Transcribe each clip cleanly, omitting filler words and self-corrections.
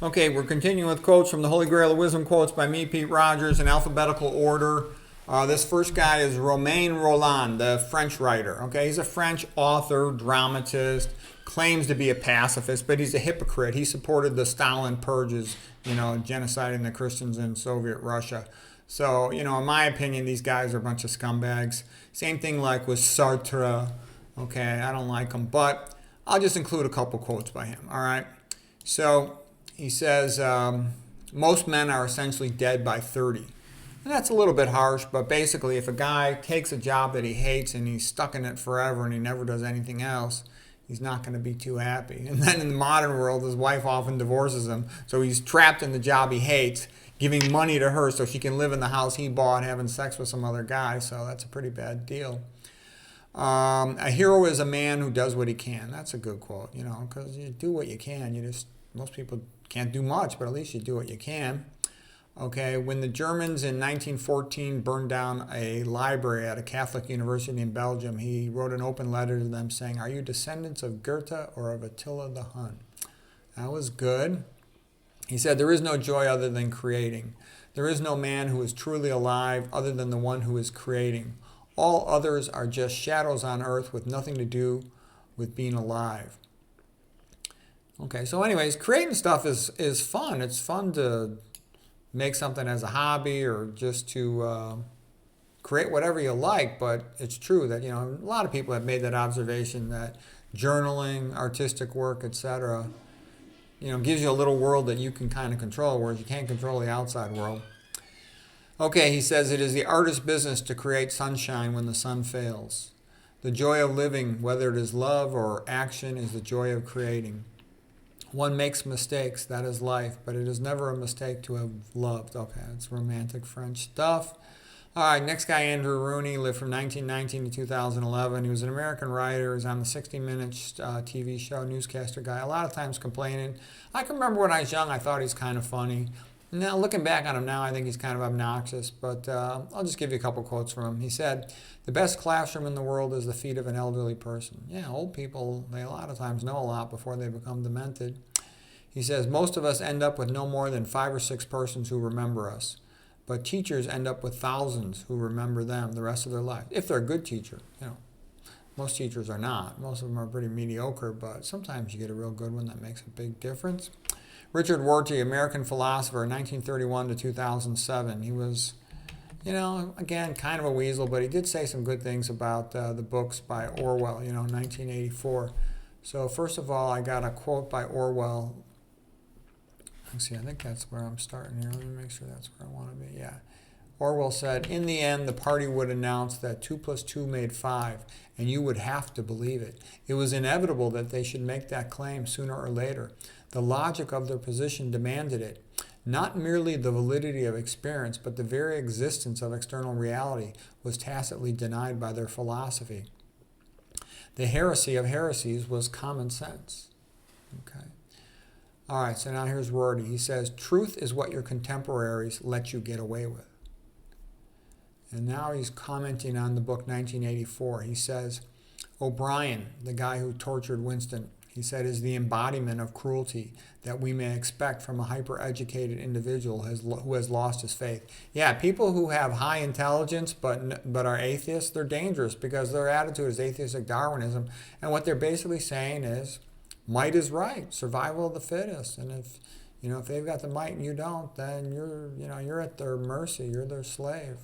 Okay, we're continuing with quotes from the Holy Grail of Wisdom, quotes by me, Pete Rogers, in alphabetical order. This first guy is Romain Rolland, the French writer. Okay, he's a French author, dramatist, claims to be a pacifist, but he's a hypocrite. He supported the Stalin purges, genociding the Christians in Soviet Russia. So, in my opinion, these guys are a bunch of scumbags. Same thing like with Sartre. Okay, I don't like him, but I'll just include a couple quotes by him. All right. So he says, most men are essentially dead by 30. And that's a little bit harsh, but basically if a guy takes a job that he hates and he's stuck in it forever and he never does anything else, he's not going to be too happy. And then in the modern world, his wife often divorces him, so he's trapped in the job he hates, giving money to her so she can live in the house he bought, having sex with some other guy, so that's a pretty bad deal. A hero is a man who does what he can. That's a good quote, because you do what you can. Most people can't do much, but at least you do what you can. Okay, when the Germans in 1914 burned down a library at a Catholic university in Belgium, he wrote an open letter to them saying, "Are you descendants of Goethe or of Attila the Hun?" That was good. He said, "There is no joy other than creating. There is no man who is truly alive other than the one who is creating. All others are just shadows on earth with nothing to do with being alive." Okay, so anyways, creating stuff is fun. It's fun to make something as a hobby or just to create whatever you like, but it's true that, a lot of people have made that observation that journaling, artistic work, etc., gives you a little world that you can kind of control, whereas you can't control the outside world. Okay, he says, it is the artist's business to create sunshine when the sun fails. The joy of living, whether it is love or action, is the joy of creating. One makes mistakes, that is life, but it is never a mistake to have loved. Okay, it's romantic French stuff. All right, next guy, Andrew Rooney, lived from 1919 to 2011. He was an American writer. He was on the 60 Minutes TV show, newscaster guy, a lot of times complaining. I can remember when I was young, I thought he's kind of funny. Now, looking back on him now, I think he's kind of obnoxious, but I'll just give you a couple quotes from him. He said, "The best classroom in the world is the feet of an elderly person." Yeah, old people, they a lot of times know a lot before they become demented. He says, "Most of us end up with no more than 5 or 6 persons who remember us, but teachers end up with thousands who remember them the rest of their life, if they're a good teacher. Most teachers are not. Most of them are pretty mediocre, but sometimes you get a real good one that makes a big difference." Richard Rorty, American philosopher, 1931 to 2007. He was, again, kind of a weasel, but he did say some good things about the books by Orwell, 1984. So first of all, I got a quote by Orwell. Let's see, I think that's where I'm starting here. Let me make sure that's where I want to be. Yeah. Orwell said, "In the end, the party would announce that 2 plus 2 made 5, and you would have to believe it. It was inevitable that they should make that claim sooner or later. The logic of their position demanded it. Not merely the validity of experience, but the very existence of external reality was tacitly denied by their philosophy. The heresy of heresies was common sense." Okay. All right, so now here's Rorty. He says, "Truth is what your contemporaries let you get away with." And now he's commenting on the book 1984. He says, "O'Brien, the guy who tortured Winston, he said, is the embodiment of cruelty that we may expect from a hyper-educated individual who has lost his faith." Yeah, people who have high intelligence but are atheists, they're dangerous because their attitude is atheistic Darwinism. And what they're basically saying is, might is right, survival of the fittest. And if they've got the might and you don't, then you're at their mercy, you're their slave.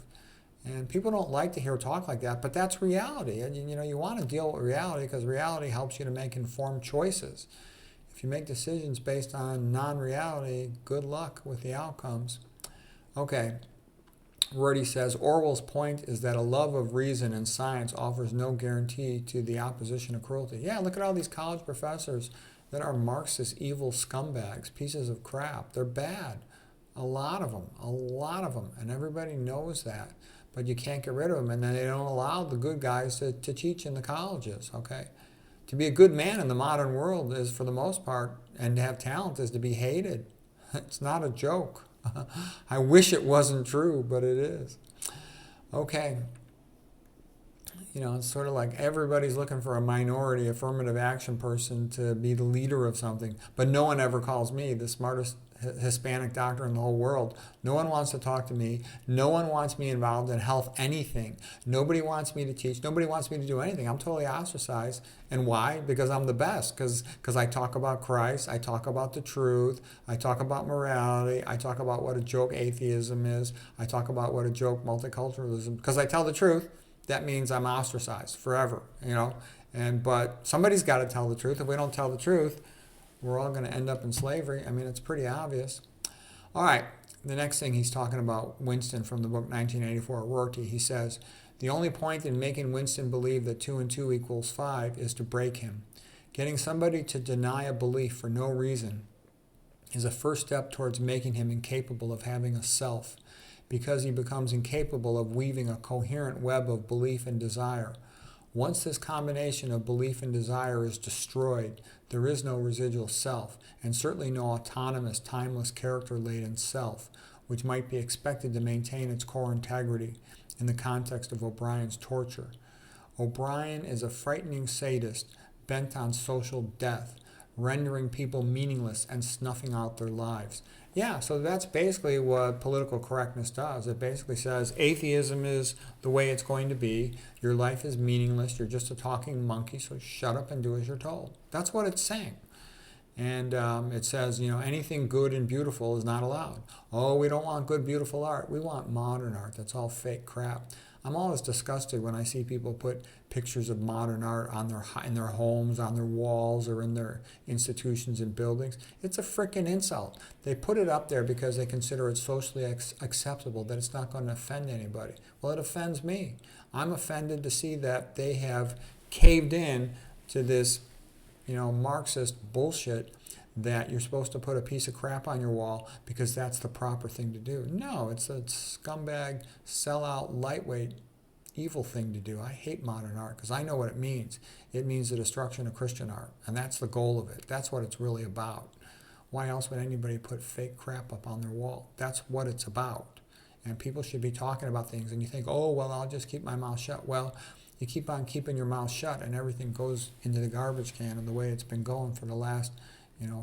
And people don't like to hear talk like that, but that's reality. And you want to deal with reality because reality helps you to make informed choices. If you make decisions based on non-reality, good luck with the outcomes. Okay, Rorty says, "Orwell's point is that a love of reason and science offers no guarantee to the opposition of cruelty." Yeah, look at all these college professors that are Marxist, evil scumbags, pieces of crap. They're bad. A lot of them, and everybody knows that. But you can't get rid of them, and then they don't allow the good guys to teach in the colleges, okay? To be a good man in the modern world is, for the most part, and to have talent is to be hated. It's not a joke. I wish it wasn't true, but it is. Okay. It's sort of like everybody's looking for a minority affirmative action person to be the leader of something, but no one ever calls me the smartest Hispanic doctor in the whole world. No one wants to talk to me. No one wants me involved in health anything. Nobody wants me to teach. Nobody wants me to do anything. I'm totally ostracized. And why? Because I'm the best. Because I talk about Christ. I talk about the truth. I talk about morality. I talk about what a joke atheism is. I talk about what a joke multiculturalism. Because I tell the truth. That means I'm ostracized forever, but somebody's got to tell the truth. If we don't tell the truth, we're all going to end up in slavery. I mean, it's pretty obvious. All right, the next thing he's talking about, Winston from the book 1984, Rorty. He says, the only point in making Winston believe that 2 and 2 equals 5 is to break him. Getting somebody to deny a belief for no reason is a first step towards making him incapable of having a self, because he becomes incapable of weaving a coherent web of belief and desire. Once this combination of belief and desire is destroyed, there is no residual self, and certainly no autonomous, timeless, character-laden self, which might be expected to maintain its core integrity in the context of O'Brien's torture. O'Brien is a frightening sadist bent on social death, rendering people meaningless and snuffing out their lives. Yeah, so that's basically what political correctness does. It basically says atheism is the way it's going to be. Your life is meaningless. You're just a talking monkey, so shut up and do as you're told. That's what it's saying. And it says, anything good and beautiful is not allowed. Oh, we don't want good, beautiful art. We want modern art. That's all fake crap. I'm always disgusted when I see people put pictures of modern art in their homes, on their walls, or in their institutions and buildings. It's a frickin' insult. They put it up there because they consider it socially acceptable, that it's not going to offend anybody. Well, it offends me. I'm offended to see that they have caved in to this, Marxist bullshit that you're supposed to put a piece of crap on your wall because that's the proper thing to do. No, it's a scumbag, sellout, lightweight, evil thing to do. I hate modern art because I know what it means. It means the destruction of Christian art, and that's the goal of it. That's what it's really about. Why else would anybody put fake crap up on their wall? That's what it's about. And people should be talking about things, and you think, oh, well, I'll just keep my mouth shut. Well, you keep on keeping your mouth shut, and everything goes into the garbage can, and the way it's been going for the last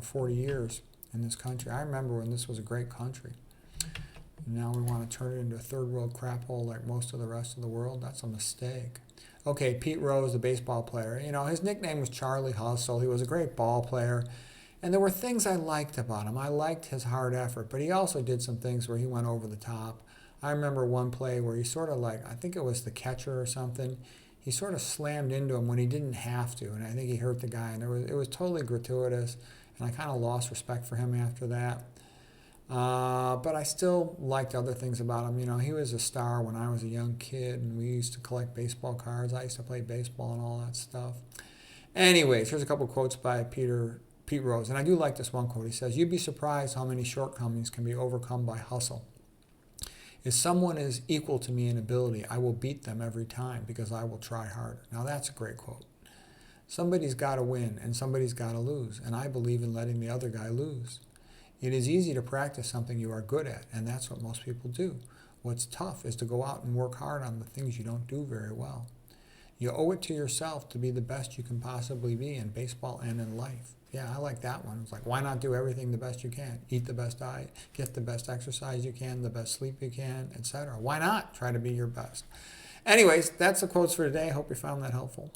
40 years in this country. I remember when this was a great country. Now we want to turn it into a third world crap hole like most of the rest of the world. That's a mistake. Okay, Pete Rose, the baseball player. His nickname was Charlie Hustle. He was a great ball player. And there were things I liked about him. I liked his hard effort, but he also did some things where he went over the top. I remember one play where he sort of I think it was the catcher or something, he sort of slammed into him when he didn't have to, and I think he hurt the guy. And it was totally gratuitous, and I kind of lost respect for him after that. But I still liked other things about him. He was a star when I was a young kid, and we used to collect baseball cards. I used to play baseball and all that stuff. Anyways, here's a couple quotes by Pete Rose, and I do like this one quote. He says, "You'd be surprised how many shortcomings can be overcome by hustle. If someone is equal to me in ability, I will beat them every time because I will try harder." Now that's a great quote. Somebody's got to win and somebody's got to lose, and I believe in letting the other guy lose. It is easy to practice something you are good at, and that's what most people do. What's tough is to go out and work hard on the things you don't do very well. You owe it to yourself to be the best you can possibly be in baseball and in life. Yeah, I like that one. It's like, why not do everything the best you can? Eat the best diet, get the best exercise you can, the best sleep you can, etc. Why not try to be your best? Anyways, that's the quotes for today. I hope you found that helpful.